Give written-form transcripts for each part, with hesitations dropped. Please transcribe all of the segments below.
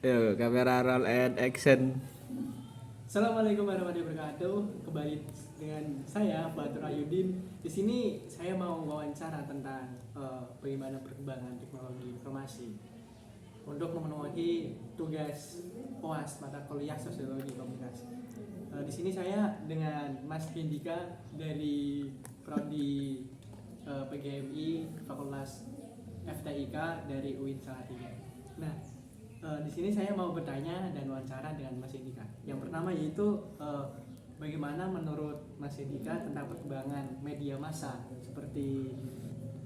Yo, kamera roll and action. Assalamualaikum warahmatullahi wabarakatuh. Kembali dengan saya Fatur Ayudin. Di sini saya mau wawancara tentang bagaimana perkembangan teknologi informasi untuk memenuhi tugas UAS mata kuliah Sosiologi Komunikasi. Di sini saya dengan Mas Hendika dari prodi PGMI Fakultas FTIK dari UIN Salatiga. Nah, di sini saya mau bertanya dan wawancara dengan Mas Hendika. Yang pertama yaitu bagaimana menurut Mas Hendika tentang perkembangan media massa seperti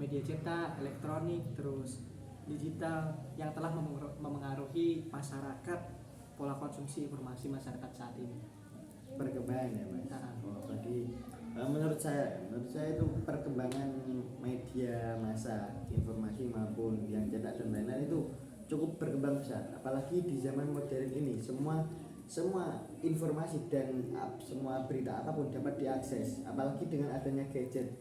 media cetak, elektronik, terus digital yang telah memengaruhi masyarakat, pola konsumsi informasi masyarakat saat ini. Perkembangan ya mas. Jadi menurut saya itu perkembangan media massa informasi maupun yang cetak dan lain-lain itu cukup berkembang besar, apalagi di zaman modern ini semua informasi dan semua berita apapun dapat diakses, apalagi dengan adanya gadget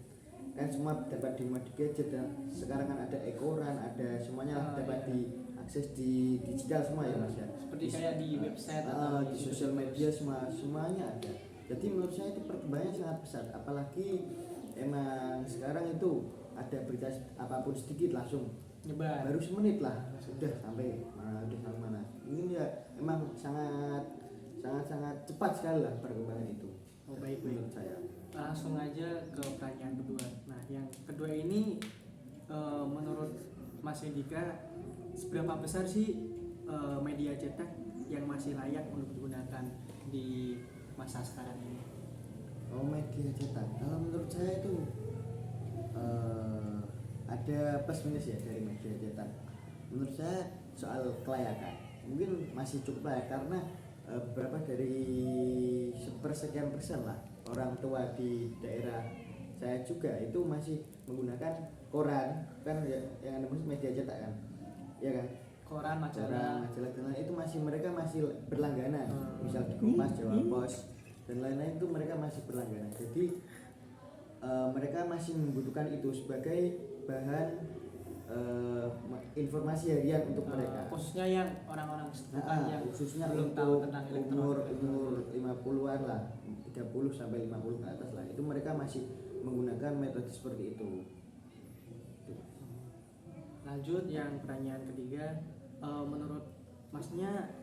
kan semua dapat dimuat di gadget, dan sekarang kan ada e-koran, ada semuanya dapat diakses di digital semua ya mas ya, Seperti kayak di website atau di sosial media semuanya ada. Jadi menurut saya itu perkembangannya sangat besar, apalagi emang sekarang itu ada berita apapun sedikit langsung nyebar. Baru semenit lah sudah sampai mana. Ini ya emang sangat cepat sekali lah perkembangan itu. Baik. Menurut saya. Langsung aja ke pertanyaan kedua. Nah, yang kedua ini menurut Mas Hendika, seberapa besar sih media cetak yang masih layak untuk digunakan di masa sekarang ini? Media cetak. Kalau menurut saya itu ada plus minus ya dari media cetak. Menurut saya soal kelayakan mungkin masih cukup layak, karena berapa dari sepersekian persen lah orang tua di daerah saya juga itu masih menggunakan koran kan ya, yang ada media cetak kan, ya kan, Koran, majalah dan lain itu mereka masih berlangganan, misal di Kompas, Jawa Pos dan lain-lain itu mereka masih berlangganan. Jadi mereka masih membutuhkan itu sebagai bahan informasi harian untuk mereka, khususnya yang orang-orang yang khususnya belum untuk tahu tentang elektronik, umur 50-an lah, 30 sampai 50 ke atas lah, itu mereka masih menggunakan metode seperti itu. Lanjut yang pertanyaan ketiga, menurut Masnya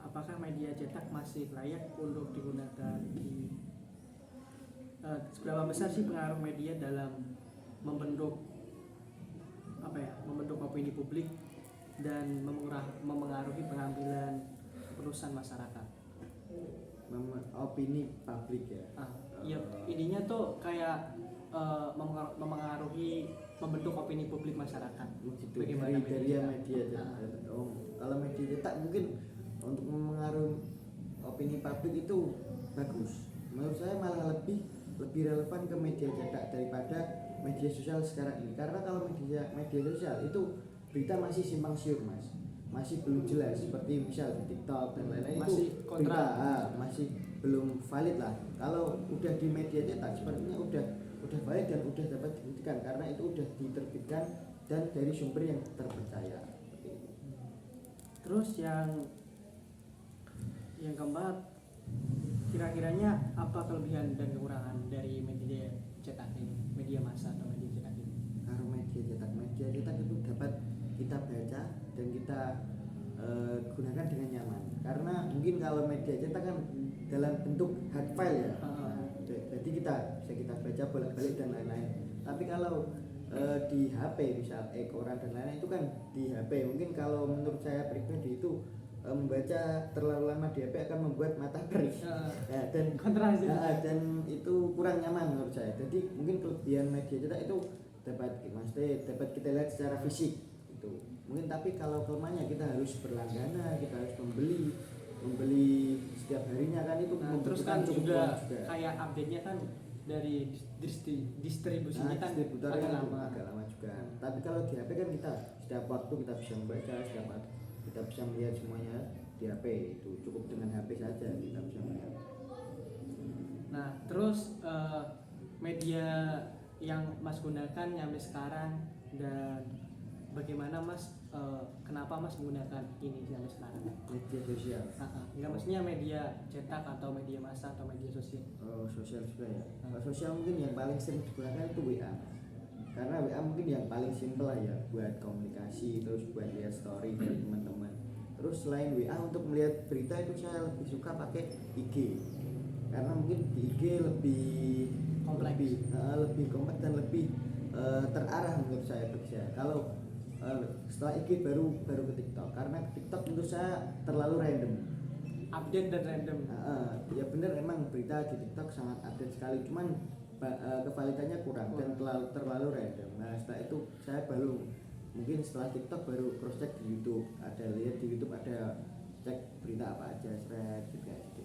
apakah media cetak masih layak untuk digunakan di seberapa besar sih pengaruh media dalam membentuk opini publik dan memengaruhi pengambilan keputusan masyarakat? Opini publik ya. Iya, ininya tuh kayak memengaruhi membentuk opini publik masyarakat. Begitu. Bagaimana dari media cetak. Kalau media cetak mungkin untuk memengaruhi opini publik itu bagus. Menurut saya malah lebih relevan ke media cetak daripada media sosial sekarang ini, karena kalau media sosial itu berita masih simpang siur mas, masih belum jelas, seperti misal di TikTok dan lain-lain itu berita masih belum valid lah. Kalau udah di media cetak sepertinya udah valid dan udah dapat dibuktikan karena itu udah diterbitkan dan dari sumber yang terpercaya. Terus yang keempat, kira-kiranya apa kelebihan dan kekurangan dari media cetak ini, media massa atau media cetak ini? Kalau media cetak itu dapat kita baca dan kita gunakan dengan nyaman, karena mungkin kalau media cetak kan dalam bentuk hard file ya, jadi kita baca bolak-balik dan lain-lain. Tapi kalau di HP misal e-koran dan lain-lain itu kan di HP, mungkin kalau menurut saya pribadi itu membaca terlalu lama di HP akan membuat mata perih dan itu kurang nyaman menurut saya. Jadi mungkin kelebihan media cetak itu dapat kita lihat secara fisik itu mungkin, tapi kalau kelemahannya kita harus berlangganan, kita harus membeli setiap harinya kan, itu terus kan juga kayak update-nya kan dari distribusinya kan agak lama juga. Tapi kalau di HP kan kita setiap waktu kita bisa membaca, setiap waktu kita bisa melihat semuanya di HP, itu cukup dengan HP saja kita bisa melihat. Nah, terus media yang Mas gunakan sampai sekarang, dan bagaimana Mas kenapa Mas menggunakan ini sampai sekarang? Media sosial. Enggak, maksudnya media cetak atau media massa atau media sosial? Sosial juga ya. Sosial mungkin yang paling sering digunakan itu WA. Karena WA mungkin yang paling simpel lah ya buat komunikasi, terus buat lihat story dari teman-teman. Terus selain WA untuk melihat berita itu saya lebih suka pakai IG. Karena mungkin di IG lebih kompleks, lebih kompleks dan lebih terarah menurut saya bagi saya. Kalau setelah IG baru ke TikTok, karena TikTok menurut saya terlalu random, update dan random. Ya benar, emang berita di TikTok sangat update sekali, cuman kevalitannya kurang dan terlalu random. Nah setelah itu saya baru mungkin setelah TikTok baru cross check di YouTube, lihat di YouTube ada cek berita apa aja, thread juga gitu.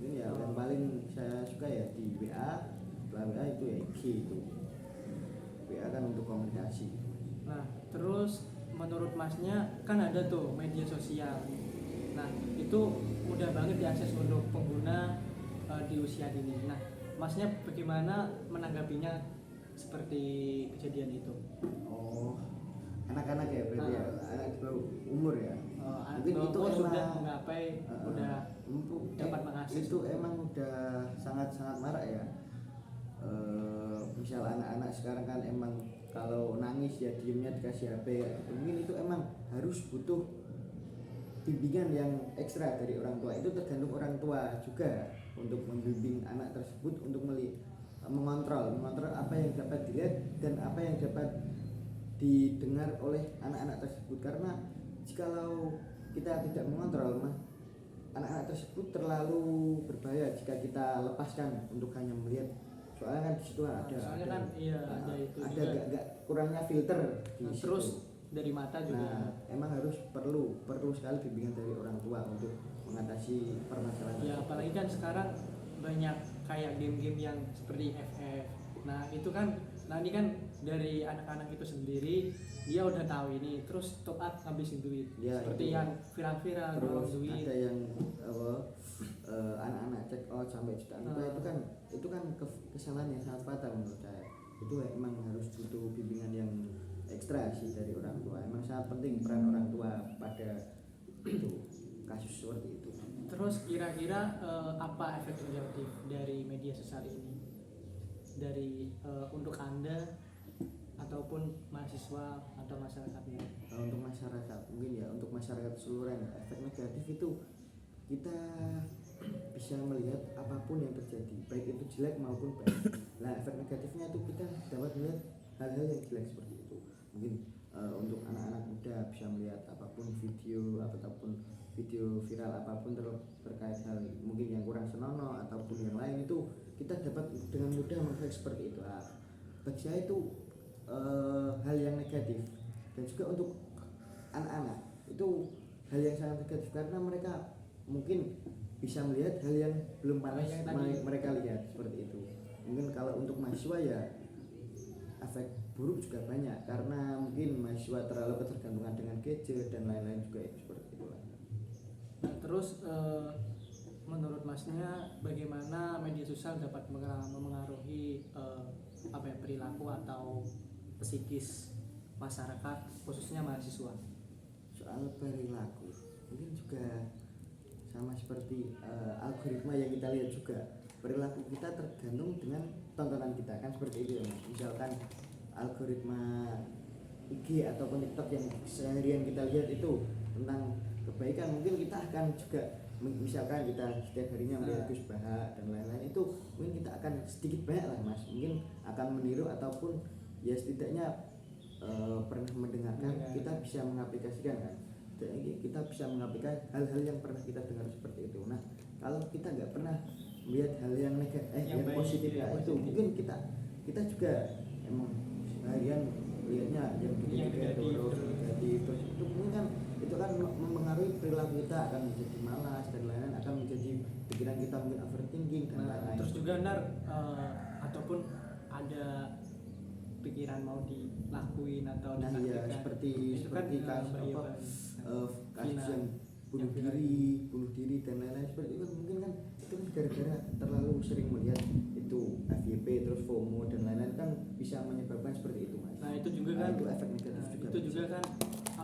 Ini ya yang paling saya suka ya di WA. Setelah WA itu ya IG itu. WA kan untuk komunikasi. Nah, terus menurut Masnya kan ada tuh media sosial. Nah, itu mudah banget diakses untuk pengguna di usia dini. Nah, Masnya bagaimana menanggapinya seperti kejadian itu? Anak-anak ya berarti ya, anak di bawah umur ya. Mungkin itu sudah menggapai, udah dapat mengakses. Itu emang udah sangat-sangat marak ya. Misal anak-anak sekarang kan emang kalau nangis ya diemnya dikasih HP ya. Mungkin itu emang harus butuh bimbingan yang ekstra dari orang tua. Itu tergantung orang tua juga untuk membimbing anak tersebut untuk mengontrol apa yang dapat dilihat dan apa yang dapat didengar oleh anak-anak tersebut. Karena jikalau kita tidak mengontrol anak-anak tersebut terlalu berbahaya jika kita lepaskan untuk hanya melihat. Soalnya kan di situ ada agak kurangnya filter di situ. Terus dari mata juga. Nah, emang harus perlu sekali bimbingan dari orang tua untuk mengatasi permasalahan. Ya apalagi kan sekarang banyak kayak game-game yang seperti FF. Nah itu kan, ini kan dari anak-anak itu sendiri dia udah tahu ini, terus top up ngabisin duit. Ya, seperti itu. yang viral-viral Terus duit. ada yang anak-anak check out sampai jutaan rupiah, itu kan kesalahan yang sangat fatal menurut saya. Itu emang harus butuh bimbingan yang ekstra sih dari orang tua. Emang sangat penting peran orang tua pada itu kasus seperti itu. Terus kira-kira apa efek negatif dari media sosial ini dari untuk Anda ataupun mahasiswa atau masyarakatnya? Untuk masyarakat mungkin ya, untuk masyarakat keseluruhan efek negatif itu kita bisa melihat apapun yang terjadi, baik itu jelek maupun baik. Nah efek negatifnya itu kita dapat melihat hal-hal yang jelek seperti itu. Mungkin untuk anak-anak muda bisa melihat apapun video viral apapun terkait hal mungkin yang kurang senonoh ataupun yang lain, itu kita dapat dengan mudah mengakses seperti itu. Bagi saya itu hal yang negatif. Dan juga untuk anak-anak itu hal yang sangat negatif karena mereka mungkin bisa melihat hal yang belum pernah mereka lihat seperti itu. Mungkin kalau untuk mahasiswa ya efek buruk juga banyak karena mungkin mahasiswa terlalu ketergantungan dengan gadget dan lain-lain juga ya, seperti itu. Nah, terus menurut Masnya bagaimana media sosial dapat memengaruhi perilaku atau psikis masyarakat khususnya mahasiswa? Soal perilaku mungkin juga sama seperti algoritma yang kita lihat juga, perilaku kita tergantung dengan tontonan kita kan seperti itu ya. Misalkan algoritma IG ataupun TikTok yang seharian kita lihat itu tentang kebaikan, mungkin kita akan juga misalkan kita setiap harinya melihat Gus Baha dan lain-lain, itu mungkin kita akan sedikit banyak lah mas mungkin akan meniru ataupun ya setidaknya pernah mendengarkan, kita bisa mengaplikasikan kan. Kita bisa mengaplikasikan hal-hal yang pernah kita dengar seperti itu. Nah kalau kita nggak pernah melihat hal yang negatif yang positif ya, itu mungkin kita juga emang harian lihatnya yang negatif terus itu mungkin kan itu kan mempengaruhi perilaku kita, akan menjadi malas dan lain-lain, akan menjadi pikiran kita mungkin overthinking dan lain-lain. Terus juga ataupun ada pikiran mau dilakuin atau ya seperti kasus yang bunuh diri dan lain-lain seperti itu, mungkin kan itu kan gara-gara terlalu sering melihat itu FYP terus FOMO dan lain-lain kan bisa menyebabkan seperti itu mas. Nah itu juga kan itu efek negatif juga. Itu juga kan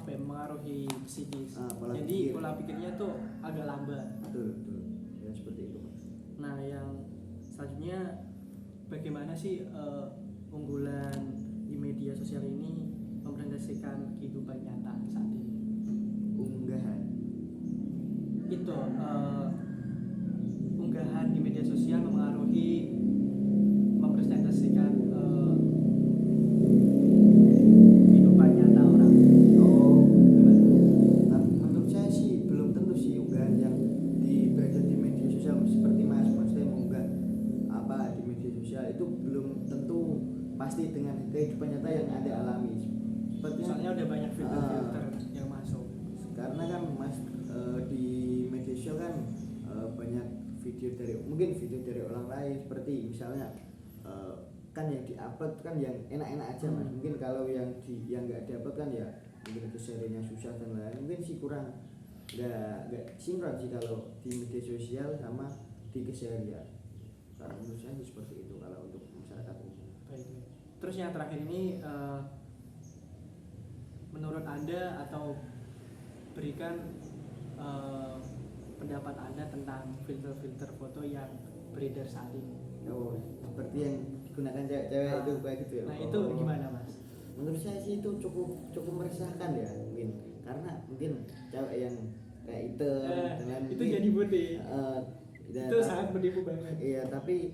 apa ya, mengaruhi psikis. Pola Jadi pikir. pola pikirnya tuh agak lambat. Betul, betul. Ya seperti itu, Mas. Nah, yang selanjutnya bagaimana sih unggulan di media sosial ini merepresentasikan kehidupan nyata saat ini? Unggahan. Itu unggahan di media sosial merepresentasikan kehidupan nyata orang. Oh, Gimana? nah, menurut saya sih belum tentu sih unggahan yang beredar di media sosial seperti Mas saya mengunggah apa di media sosial itu belum tentu pasti dengan kehidupan nyata yang Anda alami. Sepertinya Soalnya udah banyak filter-filter yang masuk. karena kan Mas di media sosial kan banyak mungkin video dari orang lain, seperti misalnya kan yang diupload kan yang enak-enak aja Mas. Mungkin kalau yang nggak diupload kan ya mungkin kesehariannya susah dan lain, mungkin sih kurang nggak sinkron sih kalau di media sosial sama di keseharian. Karena menurut saya sih seperti itu kalau untuk masyarakat umum. Baik. Terus yang terakhir ini menurut Anda atau berikan pendapat Anda tentang filter-filter foto yang beredar saat ini. Oh, seperti yang digunakan cewek-cewek itu kayak gitu ya. Nah, itu gimana, Mas? Menurut saya sih itu cukup meresahkan ya, mungkin karena mungkin cewek yang kayak itu dengan itu jadi putih. dan Itu sangat menipu banget. iya, tapi